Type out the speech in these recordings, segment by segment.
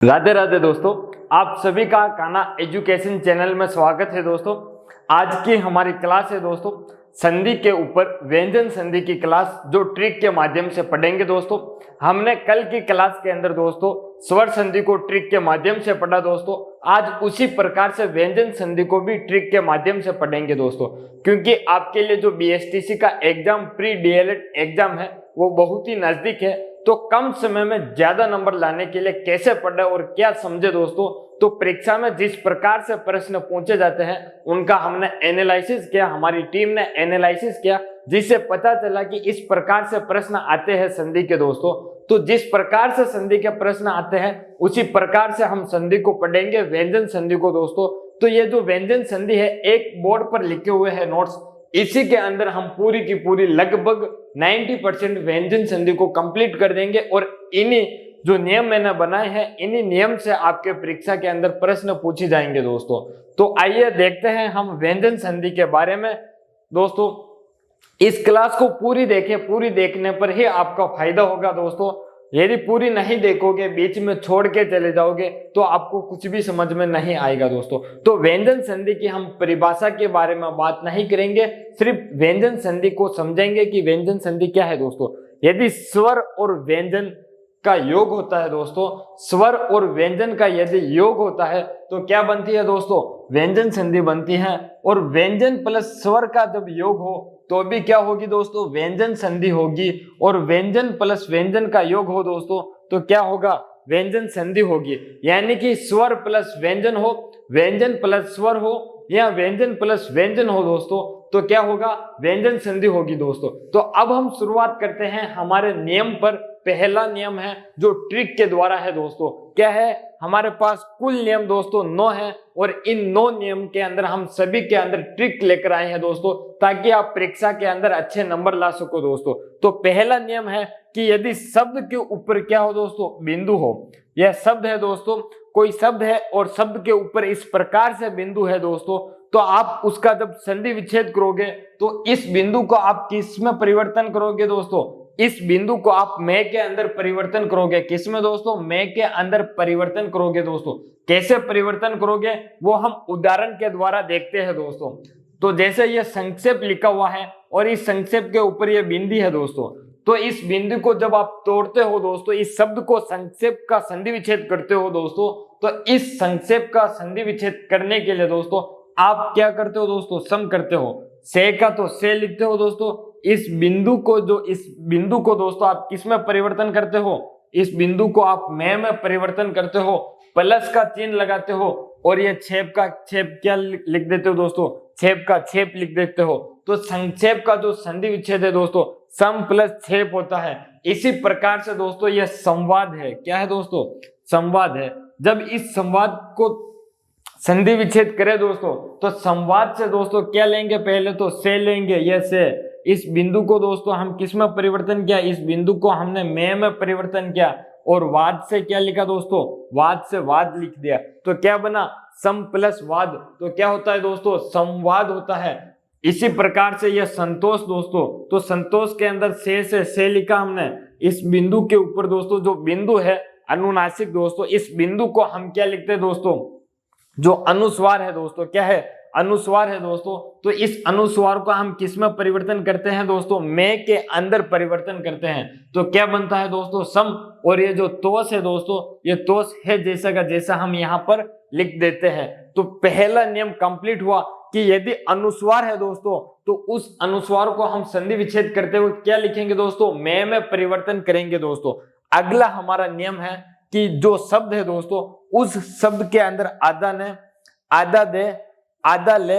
राधे राधे दोस्तों, आप सभी का कान्हा एजुकेशन चैनल में स्वागत है दोस्तों। आज की हमारी क्लास है दोस्तों संधि के ऊपर, व्यंजन संधि की क्लास जो ट्रिक के माध्यम से पढ़ेंगे दोस्तों। हमने कल की क्लास के अंदर दोस्तों स्वर संधि को ट्रिक के माध्यम से पढ़ा दोस्तों। आज उसी प्रकार से व्यंजन संधि को भी ट्रिक के माध्यम से पढ़ेंगे दोस्तों, क्योंकि आपके लिए जो बीएसटीसी का एग्जाम, प्री डीएलएड एग्जाम है, वो बहुत ही नजदीक है। तो कम समय में ज्यादा नंबर लाने के लिए कैसे पढ़े और क्या समझे दोस्तों, तो परीक्षा में जिस प्रकार से प्रश्न पूछे जाते हैं उनका हमने एनालिसिस किया, हमारी टीम ने एनालिसिस किया, जिससे पता चला कि इस प्रकार से प्रश्न आते हैं संधि के दोस्तों। तो जिस प्रकार से संधि के प्रश्न आते हैं उसी प्रकार से हम संधि को पढ़ेंगे, व्यंजन संधि को दोस्तों। तो ये जो व्यंजन संधि है, एक बोर्ड पर लिखे हुए हैं नोट्स, इसी के अंदर हम पूरी की पूरी लगभग 90% व्यंजन संधि को कंप्लीट कर देंगे। और इन्हीं जो नियम मैंने बनाए हैं, इन्हीं नियम से आपके परीक्षा के अंदर प्रश्न पूछे जाएंगे दोस्तों। तो आइए देखते हैं हम व्यंजन संधि के बारे में दोस्तों। इस क्लास को पूरी देखें, पूरी देखने पर ही आपका फायदा होगा दोस्तों। यदि पूरी नहीं देखोगे, बीच में छोड़ के चले जाओगे, तो आपको कुछ भी समझ में नहीं आएगा दोस्तों। तो व्यंजन संधि की हम परिभाषा के बारे में बात नहीं करेंगे, सिर्फ व्यंजन संधि को समझेंगे कि व्यंजन संधि क्या है दोस्तों। यदि स्वर और व्यंजन का योग होता है दोस्तों, स्वर और व्यंजन का यदि योग होता है तो क्या बनती है दोस्तों, व्यंजन संधि बनती है। और व्यंजन प्लस स्वर का जब योग हो तो भी क्या होगी दोस्तों, व्यंजन संधि होगी। और व्यंजन प्लस व्यंजन का योग हो दोस्तों तो क्या होगा, व्यंजन संधि होगी। यानी कि स्वर प्लस व्यंजन हो, व्यंजन प्लस स्वर हो, या व्यंजन प्लस व्यंजन हो दोस्तों, तो क्या होगा, व्यंजन संधि होगी दोस्तों। तो अब हम शुरुआत करते हैं हमारे नियम पर। पहला नियम है जो ट्रिक के द्वारा है दोस्तों। क्या है, हमारे पास कुल नियम दोस्तों 9 है, और इन 9 नियम के अंदर हम सभी के अंदर ट्रिक लेकर आए हैं दोस्तों, ताकि आप परीक्षा के अंदर अच्छे नंबर ला सको दोस्तों। तो पहला नियम है कि यदि शब्द के ऊपर क्या हो दोस्तों, बिंदु हो। यह शब्द है दोस्तों, कोई शब्द है और शब्द के ऊपर इस प्रकार से बिंदु है दोस्तों, तो आप उसका जब संधि विच्छेद करोगे तो इस बिंदु को आप किस में परिवर्तन करोगे दोस्तों, इस बिंदु को आप में के अंदर परिवर्तन करोगे। किस में दोस्तों, में के अंदर परिवर्तन करोगे दोस्तों। कैसे परिवर्तन करोगे वो हम उदाहरण के द्वारा देखते हैं दोस्तों। तो जैसे ये संक्षेप लिखा हुआ है और इस संक्षेप के ऊपर ये बिंदी है दोस्तों, तो इस बिंदु को जब आप तोड़ते हो दोस्तों, इस शब्द को संक्षेप का संधि विच्छेद करते हो दोस्तों, तो इस संक्षेप का संधि विच्छेद करने के लिए दोस्तों आप क्या करते हो दोस्तों, सम करते हो। से का तो से लिखते हो दोस्तों, इस बिंदु को दोस्तों आप किस में परिवर्तन करते हो, इस बिंदु को आप में परिवर्तन करते हो, प्लस का चिन्ह लगाते हो, और ये छेप का छेप क्या लिख देते हो दोस्तों, छेप का छेप लिख देते हो। तो संक्षेप का जो संधि विच्छेद है दोस्तों, सम प्लस छेप होता है। इसी प्रकार से दोस्तों यह संवाद है। क्या है दोस्तों, संवाद है। जब इस संवाद को संधि विच्छेद करें दोस्तों, तो संवाद से दोस्तों क्या लेंगे, पहले तो से लेंगे, ये से। इस बिंदु को दोस्तों हम किस में परिवर्तन किया, इस बिंदु को हमने में परिवर्तन किया, और वाद से क्या लिखा दोस्तों, वाद से वाद लिख दिया। तो क्या बना, सम प्लस वाद। तो क्या होता है दोस्तों, संवाद होता है। इसी प्रकार से यह संतोष दोस्तों, तो संतोष के अंदर से लिखा हमने। इस बिंदु के ऊपर दोस्तों जो बिंदु है अनुनासिक दोस्तों, इस बिंदु को हम क्या लिखते हैं दोस्तों, जो अनुस्वार है दोस्तों, क्या है, अनुस्वार है दोस्तों। तो इस अनुस्वार को हम किस में परिवर्तन करते हैं दोस्तों, में के अंदर परिवर्तन करते हैं। तो क्या बनता है दोस्तों, सम। और ये जो तोष है दोस्तों, ये तोष है जैसा का जैसा हम यहाँ पर लिख देते हैं। तो पहला नियम कंप्लीट हुआ कि यदि अनुस्वार है दोस्तों, तो उस अनुस्वार को हम संधि विच्छेद करते हुए क्या लिखेंगे दोस्तों, में परिवर्तन करेंगे दोस्तों। अगला हमारा नियम है कि जो शब्द है दोस्तों, उस शब्द के अंदर आधा ने, आधा दे, आधा ले,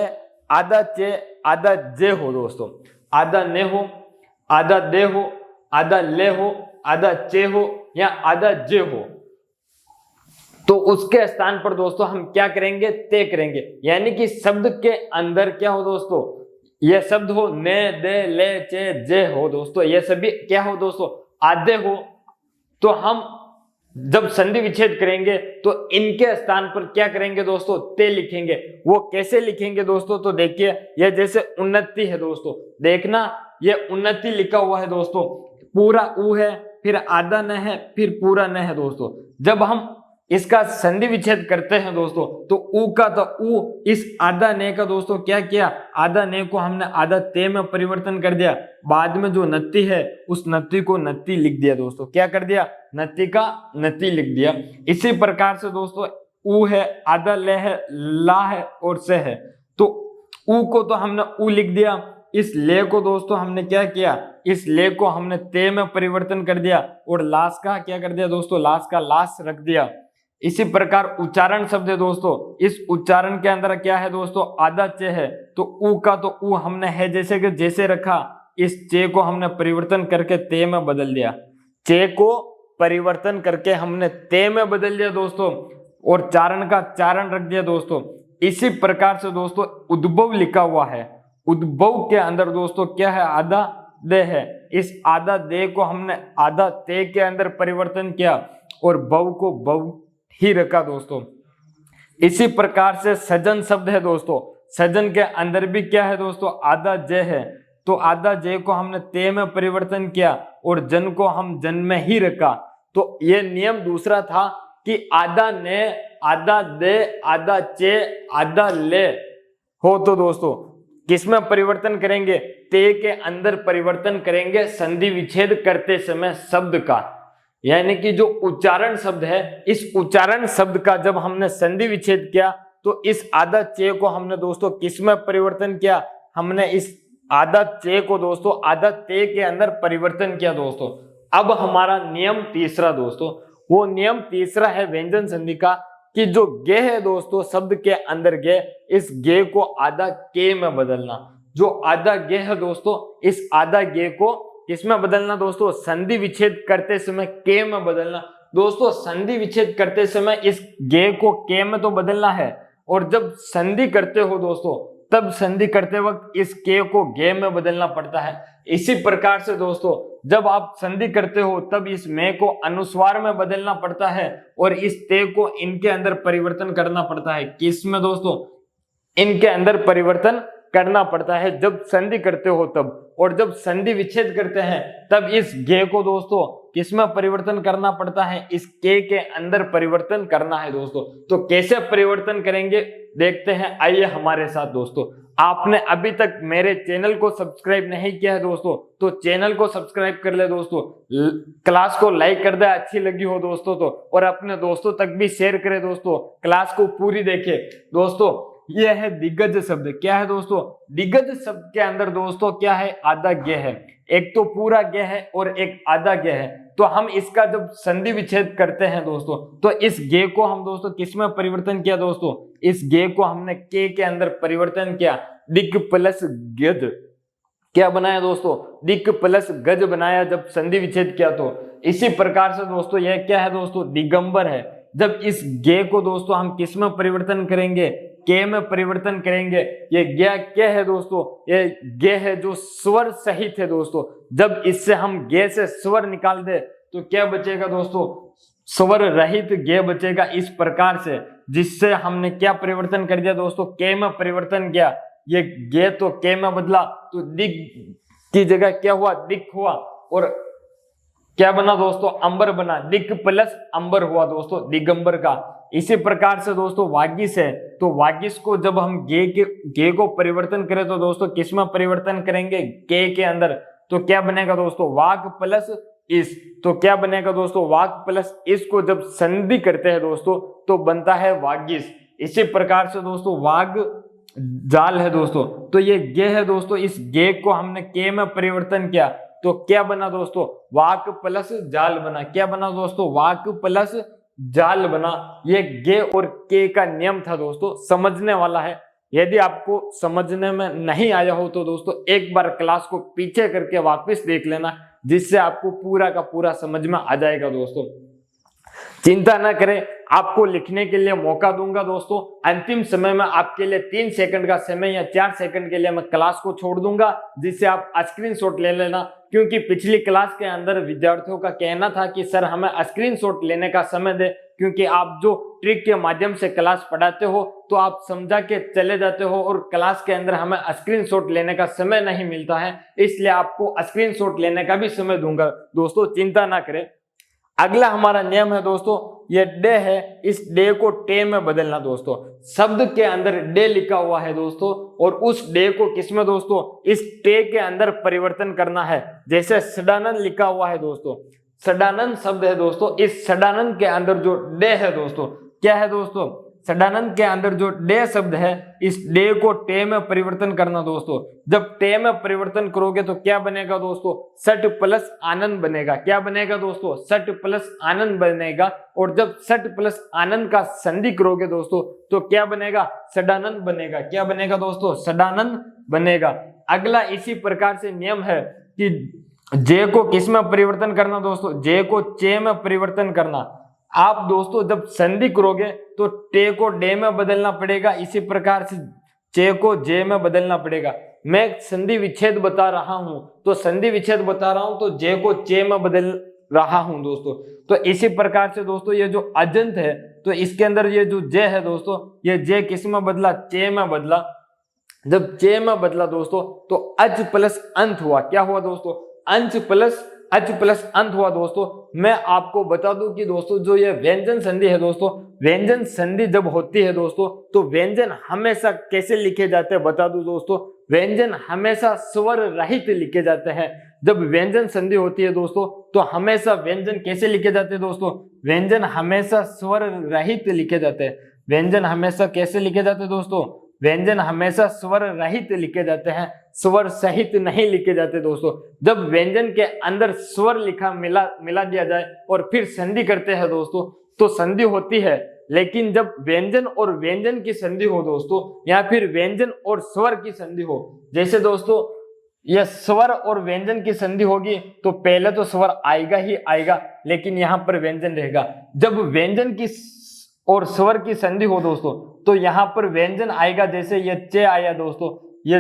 आधा चे, आधा जे हो दोस्तों। आधा ने हो, आधा दे हो, आधा ले हो, आधा चे हो, या आधा जे हो, तो उसके स्थान पर दोस्तों हम क्या करेंगे, ते करेंगे। यानी कि शब्द के अंदर क्या हो दोस्तों, ये शब्द हो, ने, दे, ले, चे, जे हो दोस्तों, ये सभी क्या हो दोस्तों, आधे हो। तो हम जब संधि विच्छेद करेंगे तो इनके स्थान पर क्या करेंगे दोस्तों, ते लिखेंगे। वो कैसे लिखेंगे दोस्तों, तो देखिए यह जैसे उन्नति है दोस्तों, देखना ये उन्नति लिखा हुआ है दोस्तों, पूरा ऊ है, फिर आधा न है, फिर पूरा न है दोस्तों। जब हम इसका संधि विच्छेद करते हैं दोस्तों, तो ऊ का तो ऊ, इस आधा ने का दोस्तों क्या किया, आधा ने को हमने आधा ते में परिवर्तन कर दिया, बाद में जो नत्ती है उस नत्ती को नत्ती लिख दिया दोस्तों, क्या कर दिया, नत्ती का नत्ती लिख दिया। इसी प्रकार से दोस्तों ऊ है, आधा ले है, ला है और से है, तो ऊ को तो हमने ऊ लिख दिया, इस ले को दोस्तों हमने क्या किया, इस ले को हमने ते में परिवर्तन कर दिया और लास का क्या कर दिया दोस्तों, लास का लास रख दिया। इसी प्रकार उच्चारण शब्द है दोस्तों, इस उच्चारण के अंदर क्या है दोस्तों, आधा चे है, तो ऊ का तो ऊ हमने है जैसे कि जैसे रखा, इस चे को हमने परिवर्तन करके ते में बदल दिया, चे को परिवर्तन करके हमने ते में बदल दिया दोस्तों, और चारण का चारण रख दिया दोस्तों। इसी प्रकार से दोस्तों उद्भव लिखा हुआ है, उद्भव के अंदर दोस्तों क्या है, आधा दे है, इस आधा दे को हमने आधा ते के अंदर परिवर्तन किया और भव को भव ही रखा दोस्तों। इसी प्रकार से सजन शब्द है दोस्तों, सजन के अंदर भी क्या है दोस्तों, आधा जय है, तो आधा जय को हमने ते में परिवर्तन किया और जन को हम जन में ही रखा। तो ये नियम दूसरा था कि आधा ने, आधा दे, आधा चे, आधा ले हो तो दोस्तों किसमें परिवर्तन करेंगे, ते के अंदर परिवर्तन करेंगे संधि विच्छेद करते समय शब्द का, यानी कि जो उच्चारण शब्द है, इस उच्चारण शब्द का जब हमने संधि विच्छेद किया तो इस आधा चे को हमने दोस्तों किसमें परिवर्तन किया, हमने इस आधा चे को दोस्तों आधा ते के अंदर परिवर्तन किया दोस्तों। अब हमारा नियम तीसरा दोस्तों, वो नियम तीसरा है व्यंजन संधि का, कि जो गे है दोस्तों शब्द के अंदर गे, इस गे को आधा के में बदलना। जो आधा गे है दोस्तों, इस आधा गे को किसमें बदलना दोस्तों, संधि विच्छेद करते समय के में बदलना। दोस्तों संधि विच्छेद करते समय इस गे को के में तो बदलना है, और जब संधि करते हो दोस्तों तब संधि करते वक्त इस के को गे में बदलना पड़ता है। इसी प्रकार से दोस्तों जब आप संधि करते हो तब इस में को अनुस्वार में बदलना पड़ता है और इस ते को इनके अंदर परिवर्तन करना पड़ता है। किसमें दोस्तों, इनके अंदर परिवर्तन करना पड़ता है जब संधि करते हो तब, और जब संधि विच्छेद करते हैं तब इस गे को दोस्तों किसमें परिवर्तन करना पड़ता है, इस के अंदर परिवर्तन करना है दोस्तों। तो कैसे परिवर्तन करेंगे देखते हैं, आइए हमारे साथ दोस्तों। आपने अभी तक मेरे चैनल को सब्सक्राइब नहीं किया है दोस्तों, तो चैनल को सब्सक्राइब कर ले दोस्तों, क्लास को लाइक कर दे अच्छी लगी हो दोस्तों तो, और अपने दोस्तों तक भी शेयर करें दोस्तों, क्लास को पूरी देखें दोस्तों। यह है दिग्गज शब्द, क्या है दोस्तों, दिग्गज शब्द के अंदर दोस्तों क्या है, आधा गे है, एक तो पूरा गे है और एक आधा गे है। तो हम इसका जब संधि विच्छेद करते हैं दोस्तों, तो इस गे को हम दोस्तों किसमें परिवर्तन किया दोस्तों, इस गे को हमने के अंदर परिवर्तन किया, दिग प्लस गज क्या बनाया दोस्तों, दिग प्लस गज बनाया जब संधि विच्छेद किया। तो इसी प्रकार से दोस्तों यह क्या है दोस्तों, दिगंबर है। जब इस गे को दोस्तों हम किसमें परिवर्तन करेंगे, के में परिवर्तन करेंगे। ये गे क्या है दोस्तों, ये गे है जो स्वर सहित है दोस्तों। जब इससे हम गे से स्वर निकाल दे तो क्या बचेगा दोस्तों, स्वर रहित गे बचेगा। इस प्रकार से जिससे हमने क्या परिवर्तन कर दिया दोस्तों, के में परिवर्तन किया। ये गे तो के में बदला तो दिग की जगह क्या हुआ, दिक हुआ, और क्या बना दोस्तों, अंबर बना, दिक प्लस अंबर हुआ दोस्तों, दिगंबर का। इसी प्रकार से दोस्तों वागिस है, तो वागिस को जब हम गे को परिवर्तन करें तो दोस्तों किस में परिवर्तन करेंगे, के अंदर। तो क्या बनेगा दोस्तों, वाग प्लस इस। तो क्या बनेगा दोस्तों, वाग प्लस इस को जब संधि करते हैं दोस्तों तो बनता है वागिस। इसी प्रकार से दोस्तों वाग जाल है दोस्तों, तो ये गे है दोस्तों, इस गे को हमने के में परिवर्तन किया तो क्या बना दोस्तों, वाक प्लस जाल बना। क्या बना दोस्तों, वाक प्लस जाल बना। ये गे और के का नियम था दोस्तों, समझने वाला है। यदि आपको समझने में नहीं आया हो तो दोस्तों एक बार क्लास को पीछे करके वापस देख लेना, जिससे आपको पूरा का पूरा समझ में आ जाएगा दोस्तों। चिंता ना करें, आपको लिखने के लिए मौका दूंगा दोस्तों। अंतिम समय में आपके लिए 3 सेकंड का समय या 4 सेकंड के लिए मैं क्लास को छोड़ दूंगा, जिससे आप स्क्रीनशॉट ले लेना। क्योंकि पिछली क्लास के अंदर विद्यार्थियों का कहना था कि सर हमें स्क्रीनशॉट लेने का समय दे, क्योंकि आप जो ट्रिक के माध्यम से क्लास पढ़ाते हो तो आप समझा के चले जाते हो और क्लास के अंदर हमें स्क्रीनशॉट लेने का समय नहीं मिलता है, इसलिए आपको स्क्रीनशॉट लेने का भी समय दूंगा दोस्तों, चिंता ना करें। अगला हमारा नियम है दोस्तों, ये डे है, इस डे को टे में बदलना दोस्तों। शब्द के अंदर डे लिखा हुआ है दोस्तों और उस डे को किसमें दोस्तों, इस टे के अंदर परिवर्तन करना है। जैसे सडानंद लिखा हुआ है दोस्तों, सडानंद शब्द है दोस्तों, इस सडानंद के अंदर जो डे है दोस्तों, क्या है दोस्तों, सडानंद के अंदर जो डे शब्द है, इस डे को टे में परिवर्तन करना दोस्तों। जब टे में परिवर्तन करोगे तो क्या बनेगा दोस्तों, सट प्लस आनंद बनेगा। क्या बनेगा दोस्तों, सट प्लस आनंद बनेगा। और जब सट प्लस आनंद का संधि करोगे दोस्तों तो क्या बनेगा, सडानंद बनेगा। क्या बनेगा दोस्तों, सडानंद बनेगा। अगला इसी प्रकार से नियम है कि जे को किस में परिवर्तन करना दोस्तों, जे को चे में परिवर्तन करना। आप दोस्तों जब संधि करोगे तो टे को डे में बदलना पड़ेगा, इसी प्रकार से चे को जे में बदलना पड़ेगा। मैं संधि विच्छेद बता रहा हूं तो संधि विच्छेद बता रहा हूं तो जे को चे में बदल रहा हूं दोस्तों। तो इसी प्रकार से दोस्तों ये जो अजंत है तो इसके अंदर ये जो जे है दोस्तों, ये जे किस में बदला, चे में बदला। जब चे में बदला दोस्तों तो अच प्लस अंत हुआ। क्या हुआ दोस्तों, अच प्लस अंत हुआ दोस्तों। मैं आपको बता दूं कि दोस्तों जो ये व्यंजन संधि है दोस्तों, व्यंजन संधि जब होती है दोस्तों तो व्यंजन हमेशा कैसे लिखे जाते हैं बता दूं दोस्तों, व्यंजन हमेशा स्वर रहित लिखे जाते हैं। जब व्यंजन संधि होती है दोस्तों तो हमेशा व्यंजन कैसे लिखे जाते हैं दोस्तों, व्यंजन हमेशा स्वर रहित लिखे जाते हैं। व्यंजन हमेशा कैसे लिखे जाते हैं दोस्तों, व्यंजन हमेशा स्वर रहित लिखे जाते हैं, स्वर सहित नहीं लिखे जाते दोस्तों। जब व्यंजन के अंदर स्वर लिखा मिला दिया जाए और फिर संधि करते हैं दोस्तों तो संधि होती है। लेकिन जब व्यंजन और व्यंजन की संधि हो दोस्तों या फिर व्यंजन और स्वर की संधि हो, जैसे दोस्तों यह स्वर और व्यंजन की संधि होगी तो पहले तो स्वर आएगा ही आएगा, लेकिन यहाँ पर व्यंजन रहेगा। जब व्यंजन की और स्वर की संधि हो दोस्तों तो यहाँ पर व्यंजन आएगा। जैसे ये चे आया दोस्तों, ये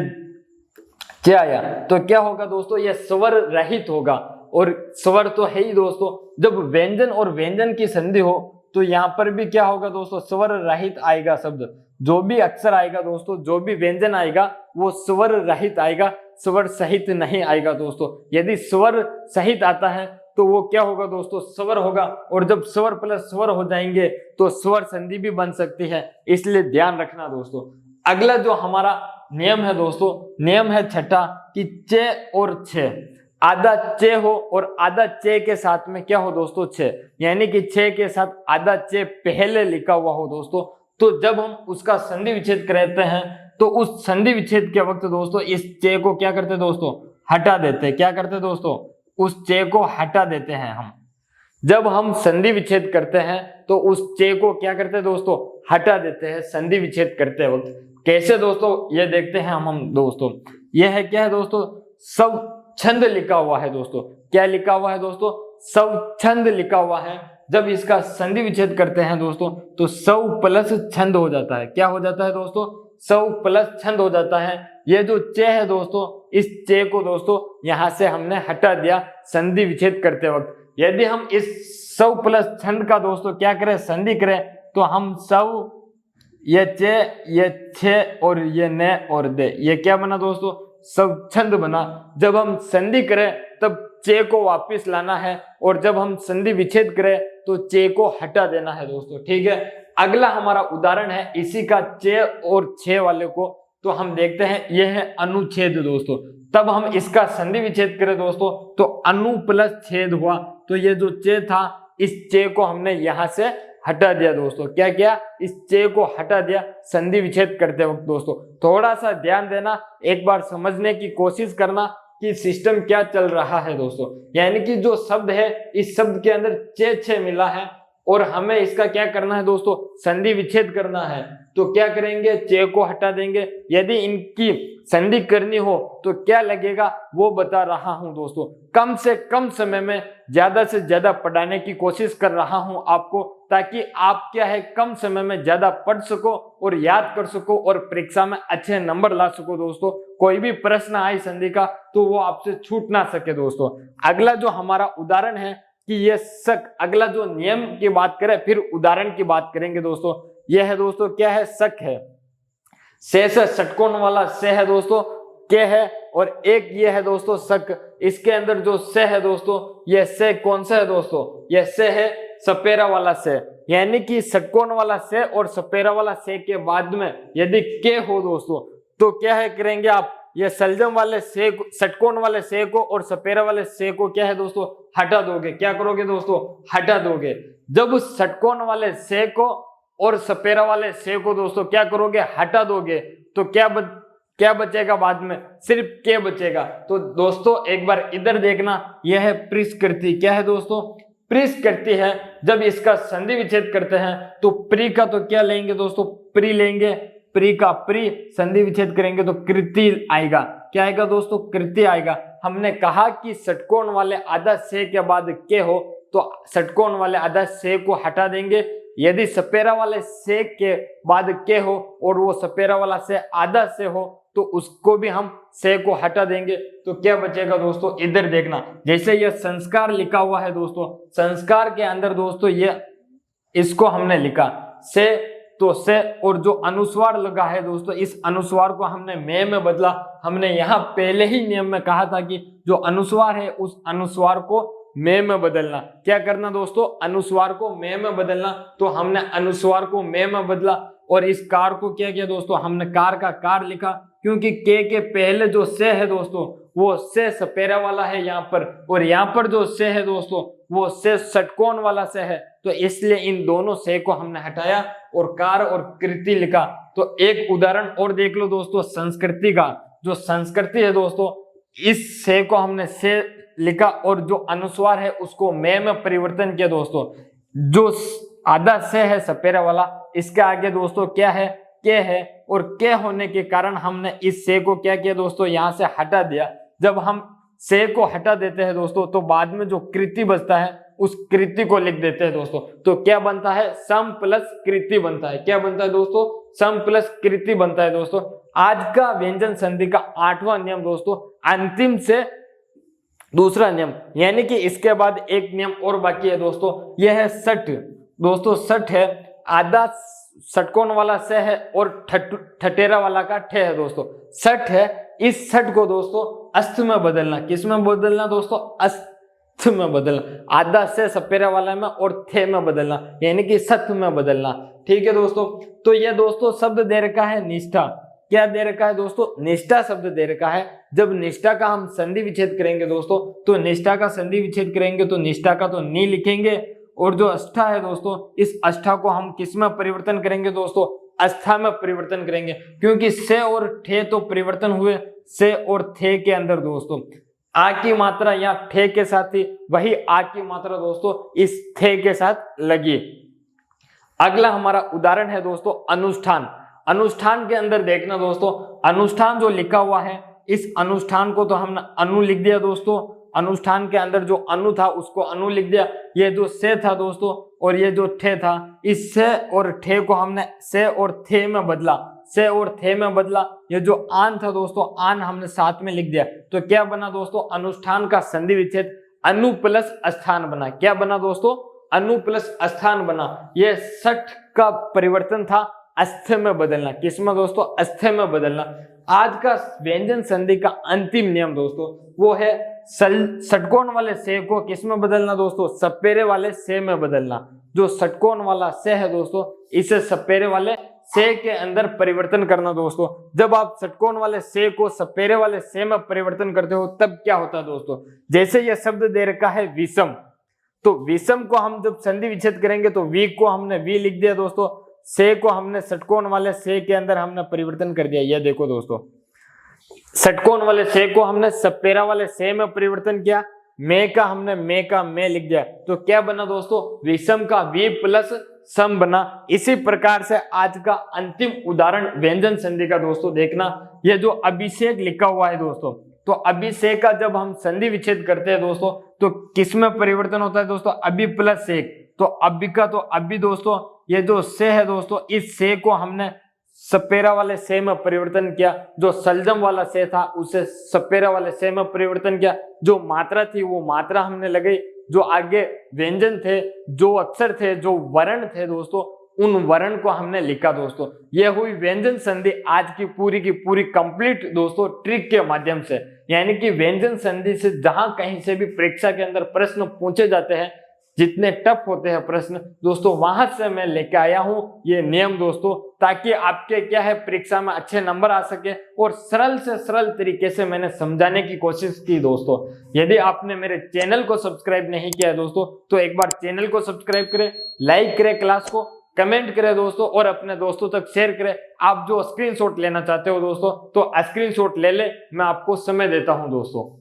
चे आया तो क्या होगा दोस्तों, ये स्वर रहित होगा और स्वर तो है ही दोस्तों। जब व्यंजन और व्यंजन की संधि हो तो यहाँ पर भी क्या होगा दोस्तों, स्वर रहित आएगा शब्द। जो भी अक्षर आएगा दोस्तों, जो भी व्यंजन आएगा वो स्वर रहित आएगा, स्वर सहित नहीं आएगा दोस्तों। यदि स्वर सहित आता है तो वो क्या होगा दोस्तों, स्वर होगा। और जब स्वर प्लस स्वर हो जाएंगे तो स्वर संधि भी बन सकती है, इसलिए ध्यान रखना दोस्तों। अगला जो हमारा नियम है दोस्तों, नियम है छठा कि चे और छे, आधा चे हो और आधा चे के साथ में क्या हो दोस्तों, छे, यानी कि छे के साथ आधा चे पहले लिखा हुआ हो दोस्तों। तो जब हम उसका संधि विच्छेद करते हैं तो उस संधि विच्छेद के वक्त दोस्तों इस चे को क्या करते दोस्तों, हटा देते। क्या करते दोस्तों, उस चे को हटा देते हैं हम। जब हम संधि विच्छेद करते हैं तो उस चे को क्या करते दोस्तों, हटा देते हैं संधि विच्छेद करते वक्त। कैसे दोस्तों, ये देखते हैं हम दोस्तों। यह है क्या है दोस्तों, सब छंद लिखा हुआ है दोस्तों। क्या लिखा हुआ है दोस्तों, सब छंद लिखा हुआ है। जब इसका संधि विच्छेद करते हैं दोस्तों तो सव प्लस छंद हो जाता है। क्या हो जाता है दोस्तों, सव प्लस छंद हो जाता है। ये जो चे है दोस्तों, इस चे को दोस्तों यहां से हमने हटा दिया संधि विच्छेद करते वक्त। यदि हम इस सव प्लस छंद का दोस्तों क्या करें, संधि करें, तो हम सव, ये चे, ये छे और ये ने और दे, ये क्या बना दोस्तों, सब छंद बना। जब हम संधि करें तब चे को वापस लाना है और जब हम संधि विच्छेद करें तो चे को हटा देना है दोस्तों। ठीक है, अगला हमारा उदाहरण है इसी का चे और छे वाले को, तो हम देखते हैं यह है अनुच्छेद दोस्तों। तब हम इसका संधि विच्छेद करें दोस्तों तो अनु प्लस छेद हुआ। तो ये जो चे था, इस चे को हमने यहां से हटा दिया दोस्तों। क्या किया, इस चे को हटा दिया संधि विच्छेद करते वक्त दोस्तों। थोड़ा सा ध्यान देना, एक बार समझने की कोशिश करना कि सिस्टम क्या चल रहा है दोस्तों। यानी कि जो शब्द है, इस शब्द के अंदर चे छे मिला है और हमें इसका क्या करना है दोस्तों, संधि विच्छेद करना है। तो क्या करेंगे, चे को हटा देंगे। यदि इनकी संधि करनी हो तो क्या लगेगा वो बता रहा हूं दोस्तों। कम से कम समय में ज्यादा से ज्यादा पढ़ाने की कोशिश कर रहा हूं आपको, ताकि आप क्या है कम समय में ज्यादा पढ़ सको और याद कर सको और परीक्षा में अच्छे नंबर ला सको दोस्तों। कोई भी प्रश्न आए संधि का तो वो आपसे छूट ना सके दोस्तों। अगला जो हमारा उदाहरण है कि ये शक, अगला जो नियम की बात करें फिर उदाहरण की बात करेंगे दोस्तों। यह है दोस्तों, क्या है, शक है। से षटकोण वाला से है दोस्तों, के है, और एक ये है दोस्तों शक, इसके अंदर जो से है दोस्तों, यह से कौन सा है दोस्तों, यह से है सपेरा वाला से, यानी कि षटकोण वाला से और सपेरा वाला से के बाद में यदि के हो दोस्तों तो क्या है करेंगे आप, ये सलजम वाले से, षटकोण वाले से को और सपेरा वाले से को क्या है दोस्तों हटा दोगे। क्या करोगे दोस्तों, हटा दोगे। जब उस षटकोण वाले से को और सपेरा वाले से को दोस्तों क्या करोगे, हटा दोगे, तो क्या बचेगा बाद में, सिर्फ के बचेगा। तो दोस्तों एक बार इधर देखना, यह है प्रिस्कृति। क्या है दोस्तों, प्रिस्कृति है। जब इसका संधि विच्छेद करते हैं तो प्री का तो क्या लेंगे दोस्तों, प्री लेंगे, प्री का प्री, संधि विच्छेद करेंगे तो कृति आएगा। क्या आएगा दोस्तों, कृति आएगा। हमने कहा कि षटकोण वाले आधा से के बाद के हो तो षटकोण वाले आधा से को हटा देंगे। यदि सपेरा वाले से के बाद के हो और वो सपेरा वाला से आधा से हो तो उसको भी हम से को हटा देंगे। तो क्या बचेगा दोस्तों, इधर देखना, जैसे ये संस्कार लिखा हुआ है दोस्तों, संस्कार के अंदर दोस्तों ये इसको हमने लिखा से, तो से, और जो अनुस्वार लगा है दोस्तों इस अनुस्वार को हमने में बदला। हमने यहाँ पहले ही नियम में कहा था कि जो अनुस्वार है उस अनुस्वार को में बदलना। क्या करना दोस्तों, अनुस्वार को में बदलना। तो हमने अनुस्वार को में बदला और इस कार को क्या किया दोस्तों, हमने कार का कार लिखा, क्योंकि के पहले जो से है दोस्तों वो से सपेरा वाला है यहाँ पर, और यहाँ पर जो से है दोस्तों वो से षटकोण वाला से है, तो इसलिए इन दोनों से को हमने हटाया और कार और कृति लिखा। तो एक उदाहरण और देख लो दोस्तों, संस्कृति का। जो संस्कृति है दोस्तों इस से को हमने से लिखा और जो अनुस्वार है उसको में परिवर्तन किया दोस्तों। जो आधा से है सपेरा वाला, इसके आगे दोस्तों क्या है, के है, और के होने के कारण हमने इस से को क्या किया दोस्तों, यहाँ से हटा दिया। जब हम से को हटा देते हैं दोस्तों तो बाद में जो कृति बचता है उस कृति को लिख देते हैं दोस्तों। तो क्या बनता है, सम प्लस कृति बनता है। क्या बनता है दोस्तों, सम प्लस कृति बनता है दोस्तों। आज का व्यंजन संधि का 8वां नियम दोस्तों, अंतिम से दूसरा नियम, यानी कि इसके बाद एक नियम और बाकी है दोस्तों, यह है सठ। दोस्तों सठ है, आधा षटकोण वाला से है और ठटेरा वाला का ठे है दोस्तों, सठ है। इस सठ को दोस्तों अस्थ में बदलना। किस में बदलना दोस्तों, अस्थ में बदलना। आधा से सपेरा वाला में और थे में बदलना, यानी कि सथ में बदलना। ठीक है दोस्तों। तो यह दोस्तों शब्द दे रखा है निष्ठा। क्या दे रखा है दोस्तों, निष्ठा शब्द दे रखा है। जब निष्ठा का हम संधि विच्छेद करेंगे दोस्तों, तो निष्ठा का संधि विच्छेद करेंगे तो निष्ठा का तो नी लिखेंगे, और जो अष्ठा है दोस्तों इस अष्ठा को हम किस में परिवर्तन करेंगे दोस्तों, अष्ठा में परिवर्तन करेंगे, क्योंकि से और ठे तो परिवर्तन हुए से और थे के अंदर दोस्तों। आ की मात्रा या ठे के साथ ही वही आ की मात्रा दोस्तों इस थे के साथ लगी। अगला हमारा उदाहरण है दोस्तों अनुष्ठान। अनुष्ठान के अंदर देखना दोस्तों, अनुष्ठान जो लिखा हुआ है इस अनुष्ठान को तो हमने अनु लिख दिया दोस्तों। अनुष्ठान के अंदर जो अनु था उसको अनु लिख दिया। ये जो से था दोस्तों और ये जो ठे था, इस से और ठे को हमने से और थे में बदला, से और थे में बदला। ये जो आन था दोस्तों, आन हमने साथ में लिख दिया। तो क्या बना दोस्तों, अनुष्ठान का संधि विच्छेद अनु प्लस अस्थान बना। क्या बना दोस्तों, अनु प्लस अस्थान बना। ये सठ का परिवर्तन था अस्थ में बदलना। किसमें दोस्तों, अस्थ में बदलना। आज का व्यंजन संधि का अंतिम नियम दोस्तों वो है षटकोण वाले से को किसमें बदलना दोस्तों, सपेरे वाले से में बदलना। जो षटकोण वाला से है दोस्तों इसे सपेरे वाले से के अंदर परिवर्तन करना दोस्तों। जब आप षटकोण वाले से को सपेरे वाले से में परिवर्तन करते हो तब क्या होता है दोस्तों, जैसे यह शब्द दे रखा है विषम, तो विषम को हम जब संधि विच्छेद करेंगे तो वी को हमने वी लिख दिया दोस्तों, से को हमने षटकोण वाले से के अंदर हमने परिवर्तन कर दिया। यह देखो दोस्तों, षटकोण वाले से को हमने सपेरा वाले से में परिवर्तन किया, में का हमने में का में लिख दिया। तो क्या बना दोस्तों, विषम का वी प्लस सम बना। इसी प्रकार से आज का अंतिम उदाहरण व्यंजन संधि का दोस्तों देखना, यह जो अभिषेक लिखा हुआ है दोस्तों, तो अभिषेक का जब हम संधि विच्छेद करते हैं दोस्तों तो किसमें परिवर्तन होता है दोस्तों, अभि प्लस एक। तो अभि का तो अभि दोस्तों, ये जो से है दोस्तों इस से को हमने सपेरा वाले से में परिवर्तन किया। जो सलजम वाला से था उसे सपेरा वाले से में परिवर्तन किया। जो मात्रा थी वो मात्रा हमने लगाई। जो आगे व्यंजन थे, जो अक्षर थे, जो वर्ण थे दोस्तों, उन वर्ण को हमने लिखा दोस्तों। यह हुई व्यंजन संधि आज की पूरी कंप्लीट दोस्तों ट्रिक के माध्यम से। यानी कि व्यंजन संधि से जहां कहीं से भी परीक्षा के अंदर प्रश्न पूछे जाते हैं, जितने टफ होते हैं प्रश्न दोस्तों, वहां से मैं लेके आया हूं ये नियम दोस्तों, ताकि आपके क्या है परीक्षा में अच्छे नंबर आ सके। और सरल से सरल तरीके से मैंने समझाने की कोशिश की दोस्तों। यदि आपने मेरे चैनल को सब्सक्राइब नहीं किया है दोस्तों, तो एक बार चैनल को सब्सक्राइब करें, लाइक करें क्लास को, कमेंट करें दोस्तों, और अपने दोस्तों तक शेयर करें। आप जो स्क्रीनशॉट लेना चाहते हो दोस्तों, तो स्क्रीनशॉट ले ले, मैं आपको समय देता हूं दोस्तों।